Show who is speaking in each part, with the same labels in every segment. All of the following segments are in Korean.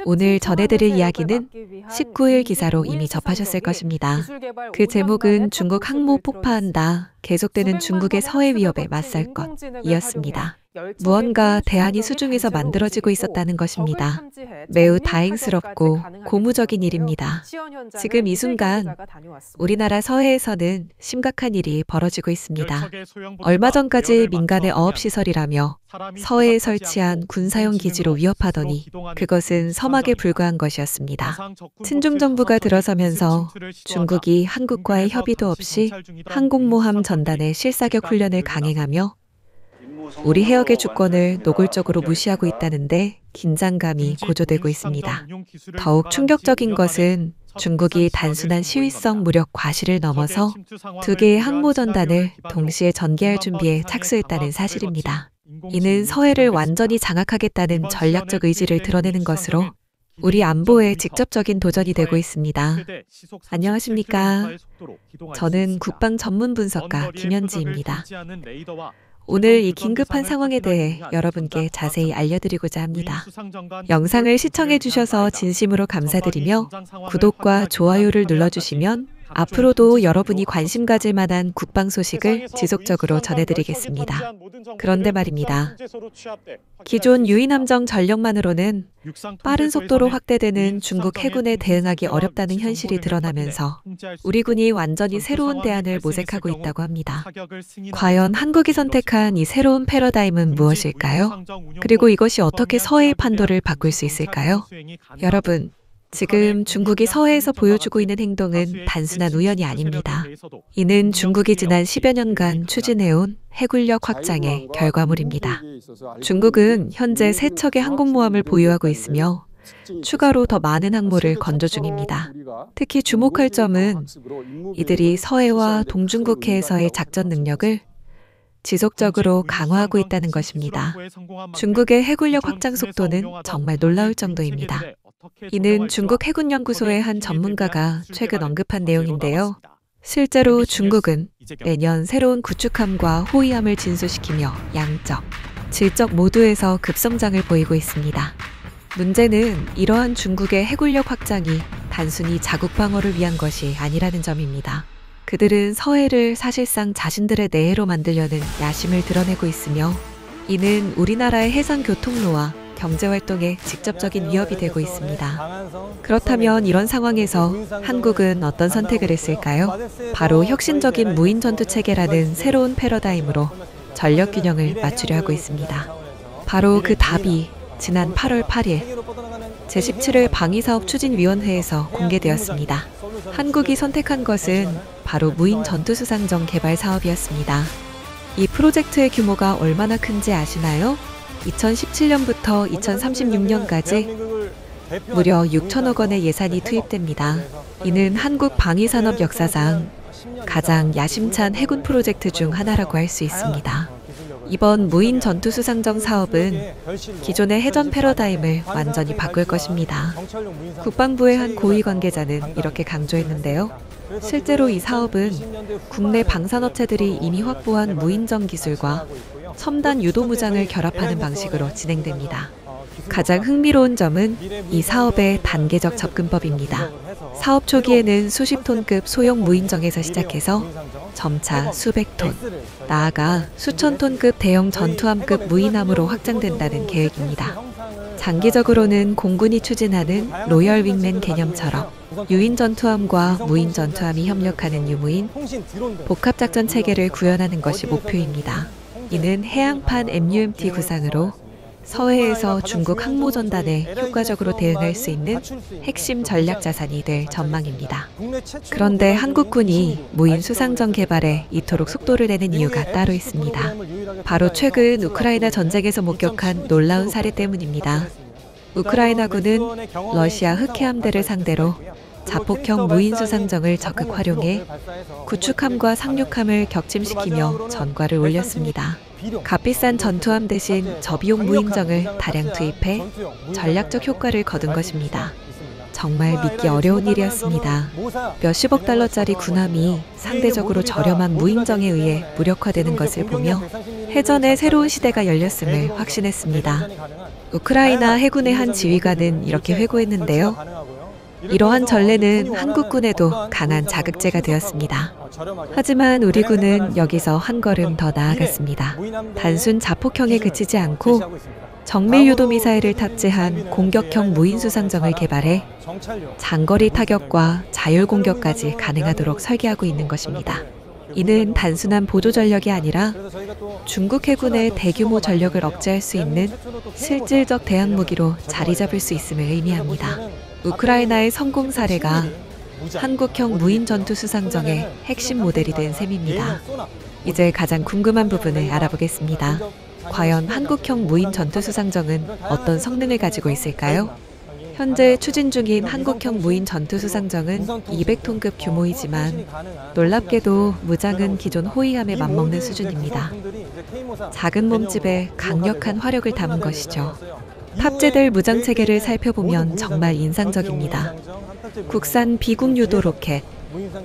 Speaker 1: 오늘 전해드릴 이야기는 19일 기사로 이미 접하셨을 것입니다. 그 제목은 중국 항모 폭파한다. 계속되는 중국의 서해 위협에 맞설 것 이었습니다. 무언가 대안이 수중에서 만들어지고 있었다는 것입니다. 매우 다행스럽고 고무적인 일입니다. 지금 이 순간 우리나라 서해에서는 심각한 일이 벌어지고 있습니다. 얼마 전까지 민간의 어업시설이라며 서해에 설치한 군사용 기지로 위협하더니 그것은 서막에 불과한 것이었습니다. 친중정부가 들어서면서 중국이 한국과의 협의도 없이 항공모함 전단의 실사격 훈련을 강행하며 우리 해역의 주권을 노골적으로 무시하고 있다는데 긴장감이 고조되고 있습니다. 더욱 충격적인 것은 중국이 단순한 시위성 무력 과시를 넘어서 두 개의 항모전단을 동시에 전개할 준비에 착수했다는 사실입니다. 이는 서해를 완전히 장악하겠다는 전략적 의지를 드러내는 것으로 우리 안보에 직접적인 도전이 되고 있습니다. 안녕하십니까? 저는 국방 전문 분석가 김현지입니다. 오늘 이 긴급한 상황에 대해 여러분께 자세히 알려드리고자 합니다. 영상을 시청해 주셔서 진심으로 감사드리며 구독과 좋아요를 눌러주시면 앞으로도 여러분이 관심 가질 만한 국방 소식을 지속적으로 전해드리겠습니다. 그런데 말입니다. 기존 유인함정 전력만으로는 빠른 속도로 확대되는 중국 해군에 대응하기 어렵다는 현실이 드러나면서 우리 군이 완전히 새로운 대안을 모색하고 있다고 합니다. 과연 한국이 선택한 이 새로운 패러다임은 무엇일까요? 그리고 이것이 어떻게 서해의 판도를 바꿀 수 있을까요? 여러분, 지금 중국이 서해에서 보여주고 있는 행동은 단순한 우연이 아닙니다. 이는 중국이 지난 10여 년간 추진해온 해군력 확장의 결과물입니다. 중국은 현재 3척의 항공모함을 보유하고 있으며 추가로 더 많은 항모를 건조 중입니다. 특히 주목할 점은 이들이 서해와 동중국해에서의 작전 능력을 지속적으로 강화하고 있다는 것입니다. 중국의 해군력 확장 속도는 정말 놀라울 정도입니다. 이는 중국 해군연구소의 한 전문가가 최근 언급한 내용인데요. 실제로 중국은 매년 새로운 구축함과 호위함을 진수시키며 양적, 질적 모두에서 급성장을 보이고 있습니다. 문제는 이러한 중국의 해군력 확장이 단순히 자국 방어를 위한 것이 아니라는 점입니다. 그들은 서해를 사실상 자신들의 내해로 만들려는 야심을 드러내고 있으며 이는 우리나라의 해상 교통로와 경제활동에 직접적인 위협이 되고 있습니다. 그렇다면 이런 상황에서 한국은 어떤 선택을 했을까요? 바로 혁신적인 무인 전투 체계라는 새로운 패러다임으로 전력 균형을 맞추려 하고 있습니다. 바로 그 답이 지난 8월 8일 제17회 방위사업추진위원회에서 공개되었습니다. 한국이 선택한 것은 바로 무인 전투수상정 개발 사업이었습니다. 이 프로젝트의 규모가 얼마나 큰지 아시나요? 2017년부터 2036년까지 무려 6천억 원의 예산이 투입됩니다. 이는 한국 방위산업 역사상 가장 야심찬 해군 프로젝트 중 하나라고 할 수 있습니다. 이번 무인 전투수상정 사업은 기존의 해전 패러다임을 완전히 바꿀 것입니다. 국방부의 한 고위 관계자는 이렇게 강조했는데요. 실제로 이 사업은 국내 방산업체들이 이미 확보한 무인정 기술과 첨단 유도무장을 결합하는 방식으로 진행됩니다. 가장 흥미로운 점은 이 사업의 단계적 접근법입니다. 사업 초기에는 수십 톤급 소형 무인정에서 시작해서 점차 수백 톤, 나아가 수천 톤급 대형 전투함급 무인함으로 확장된다는 계획입니다. 장기적으로는 공군이 추진하는 로열 윙맨 개념처럼 유인 전투함과 무인 전투함이 협력하는 유무인 복합작전 체계를 구현하는 것이 목표입니다. 이는 해양판 MUMT 구상으로 서해에서 중국 항모전단에 효과적으로 대응할 수 있는 핵심 전략 자산이 될 전망입니다. 그런데 한국군이 무인 수상정 개발에 이토록 속도를 내는 이유가 따로 있습니다. 바로 최근 우크라이나 전쟁에서 목격한 놀라운 사례 때문입니다. 우크라이나군은 러시아 흑해함대를 상대로 자폭형 무인 수상정을 적극 활용해 구축함과 상륙함을 격침시키며 전과를 올렸습니다. 값비싼 전투함 대신 저비용 무인정을 다량 투입해 전략적 효과를 거둔 것입니다. 정말 믿기 어려운 일이었습니다. 몇십억 달러짜리 군함이 상대적으로 저렴한 무인정에 의해 무력화되는 것을 보며 해전의 새로운 시대가 열렸음을 확신했습니다. 우크라이나 해군의 한 지휘관은 이렇게 회고했는데요. 이러한 전례는 한국군에도 강한 자극제가 되었습니다. 하지만 우리 군은 여기서 한 걸음 더 나아갔습니다. 단순 자폭형에 그치지 않고 정밀유도 미사일을 탑재한 공격형 무인수상정을 개발해 장거리 타격과 자율 공격까지 가능하도록 설계하고 있는 것입니다. 이는 단순한 보조 전력이 아니라 중국 해군의 대규모 전력을 억제할 수 있는 실질적 대항 무기로 자리 잡을 수 있음을 의미합니다. 우크라이나의 성공 사례가 한국형 무인 전투 수상정의 핵심 모델이 된 셈입니다. 이제 가장 궁금한 부분을 알아보겠습니다. 과연 한국형 무인 전투 수상정은 어떤 성능을 가지고 있을까요? 현재 추진 중인 한국형 무인 전투 수상정은 200톤급 규모이지만 놀랍게도 무장은 기존 호위함에 맞먹는 수준입니다. 작은 몸집에 강력한 화력을 담은 것이죠. 탑재될 무장 체계를 살펴보면 정말 인상적입니다. 국산 비국 유도 로켓,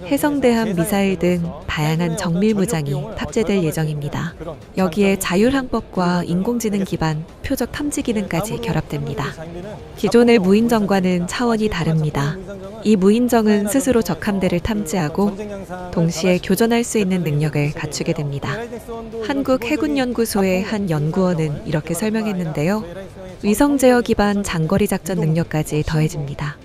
Speaker 1: 해성대함 미사일 등 다양한 정밀 무장이 탑재될 예정입니다. 여기에 자율항법과 인공지능 기반 표적 탐지 기능까지 결합됩니다. 기존의 무인정과는 차원이 다릅니다. 이 무인정은 스스로 적함대를 탐지하고 동시에 교전할 수 있는 능력을 갖추게 됩니다. 한국해군연구소의 한 연구원은 이렇게 설명했는데요. 위성 제어 기반 장거리 작전 능력까지 더해집니다.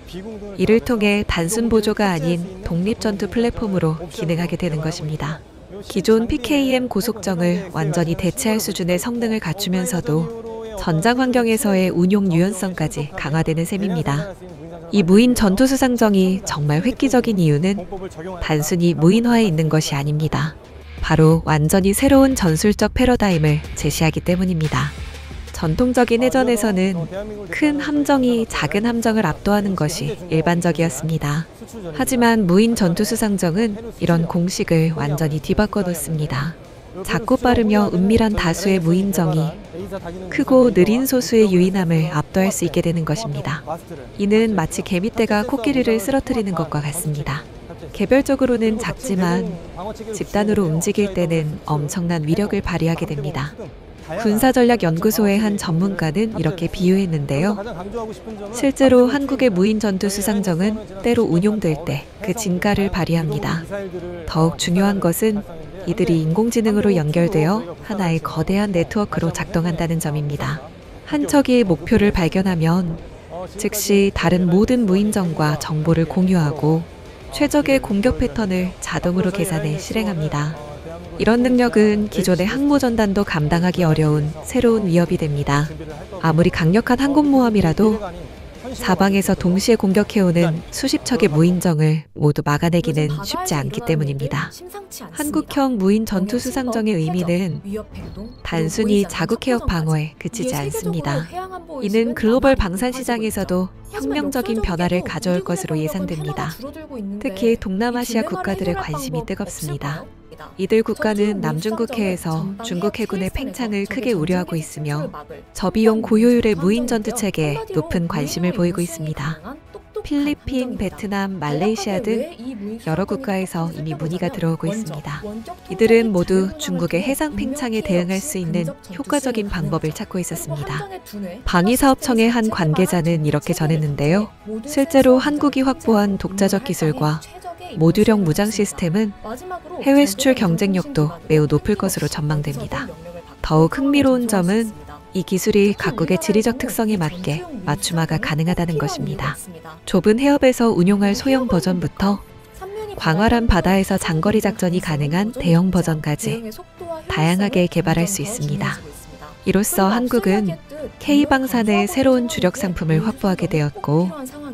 Speaker 1: 이를 통해 단순 보조가 아닌 독립전투 플랫폼으로 기능하게 되는 것입니다. 기존 PKM 고속정을 완전히 대체할 수준의 성능을 갖추면서도 전장 환경에서의 운용 유연성까지 강화되는 셈입니다. 이 무인 전투 수상정이 정말 획기적인 이유는 단순히 무인화에 있는 것이 아닙니다. 바로 완전히 새로운 전술적 패러다임을 제시하기 때문입니다. 전통적인 해전에서는 큰 함정이 작은 함정을 압도하는 것이 일반적이었습니다. 하지만 무인 전투 수상정은 이런 공식을 완전히 뒤바꿔 놓습니다. 작고 빠르며 은밀한 다수의 무인정이 크고 느린 소수의 유인함을 압도할 수 있게 되는 것입니다. 이는 마치 개미떼가 코끼리를 쓰러뜨리는 것과 같습니다. 개별적으로는 작지만 집단으로 움직일 때는 엄청난 위력을 발휘하게 됩니다. 군사전략연구소의 한 전문가는 이렇게 비유했는데요. 실제로 한국의 무인 전투 수상정은 때로 운용될 때 그 진가를 발휘합니다. 더욱 중요한 것은 이들이 인공지능으로 연결되어 하나의 거대한 네트워크로 작동한다는 점입니다. 한 척이 목표를 발견하면 즉시 다른 모든 무인정과 정보를 공유하고 최적의 공격 패턴을 자동으로 계산해 실행합니다. 이런 능력은 기존의 항모전단도 감당하기 어려운 새로운 위협이 됩니다. 아무리 강력한 항공모함이라도 사방에서 동시에 공격해오는 수십 척의 무인정을 모두 막아내기는 쉽지 않기 때문입니다. 한국형 무인 전투 수상정의 의미는 단순히 자국 해역 방어에 그치지 않습니다. 이는 글로벌 방산 시장에서도 혁명적인 변화를 가져올 것으로 예상됩니다. 특히 동남아시아 국가들의 관심이 뜨겁습니다. 이들 국가는 남중국해에서 중국 해군의 팽창을 크게 우려하고 있으며 저비용 고효율의 무인 전투 체계에 높은 관심을 보이고 있습니다. 필리핀, 베트남, 말레이시아 등 여러 국가에서 이미 문의가 들어오고 있습니다. 이들은 모두 중국의 해상 팽창에 대응할 수 있는 효과적인 방법을 찾고 있었습니다. 방위사업청의 한 관계자는 이렇게 전했는데요. 실제로 한국이 확보한 독자적 기술과 모듈형 무장 시스템은 해외 수출 경쟁력도 매우 높을 것으로 전망됩니다. 더욱 흥미로운 점은 이 기술이 각국의 지리적 특성에 맞게 맞춤화가 가능하다는 것입니다. 좁은 해협에서 운용할 소형 버전부터 광활한 바다에서 장거리 작전이 가능한 대형 버전까지 다양하게 개발할 수 있습니다. 이로써 한국은 K방산의 새로운 주력 상품을 확보하게 되었고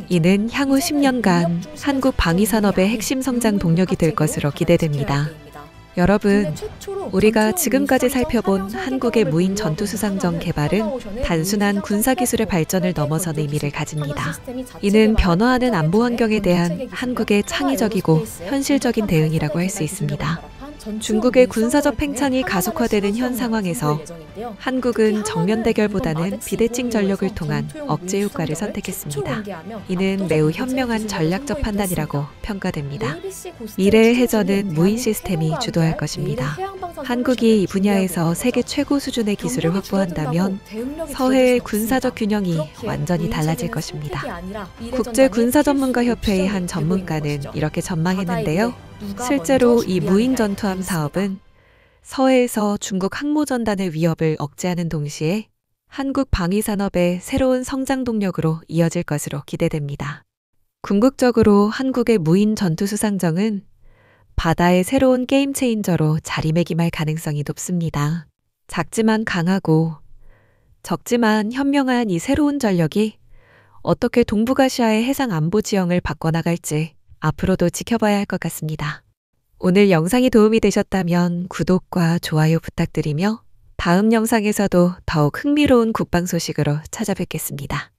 Speaker 1: 이는 향후 10년간 한국 방위산업의 핵심 성장 동력이 될 것으로 기대됩니다. 여러분, 우리가 지금까지 살펴본 한국의 무인 전투수상정 개발은 단순한 군사기술의 발전을 넘어선 의미를 가집니다. 이는 변화하는 안보 환경에 대한 한국의 창의적이고 현실적인 대응이라고 할 수 있습니다. 중국의 군사적 팽창이 가속화되는 현 상황에서 한국은 정면 대결보다는 비대칭 전력을 통한 억제 효과를 선택했습니다. 이는 매우 현명한 전략적 판단이라고 평가됩니다. 미래의 해전은 무인 시스템이 주도할 것입니다. 한국이 이 분야에서 세계 최고 수준의 기술을 확보한다면 서해의 군사적 균형이 완전히 달라질 것입니다. 국제군사전문가협회의 한 전문가는 이렇게 전망했는데요. 실제로 이 무인 전투함 사업은 서해에서 중국 항모전단의 위협을 억제하는 동시에 한국 방위산업의 새로운 성장 동력으로 이어질 것으로 기대됩니다. 궁극적으로 한국의 무인 전투수상정은 바다의 새로운 게임 체인저로 자리매김할 가능성이 높습니다. 작지만 강하고 적지만 현명한 이 새로운 전력이 어떻게 동북아시아의 해상 안보 지형을 바꿔나갈지 앞으로도 지켜봐야 할 것 같습니다. 오늘 영상이 도움이 되셨다면 구독과 좋아요 부탁드리며 다음 영상에서도 더욱 흥미로운 국방 소식으로 찾아뵙겠습니다.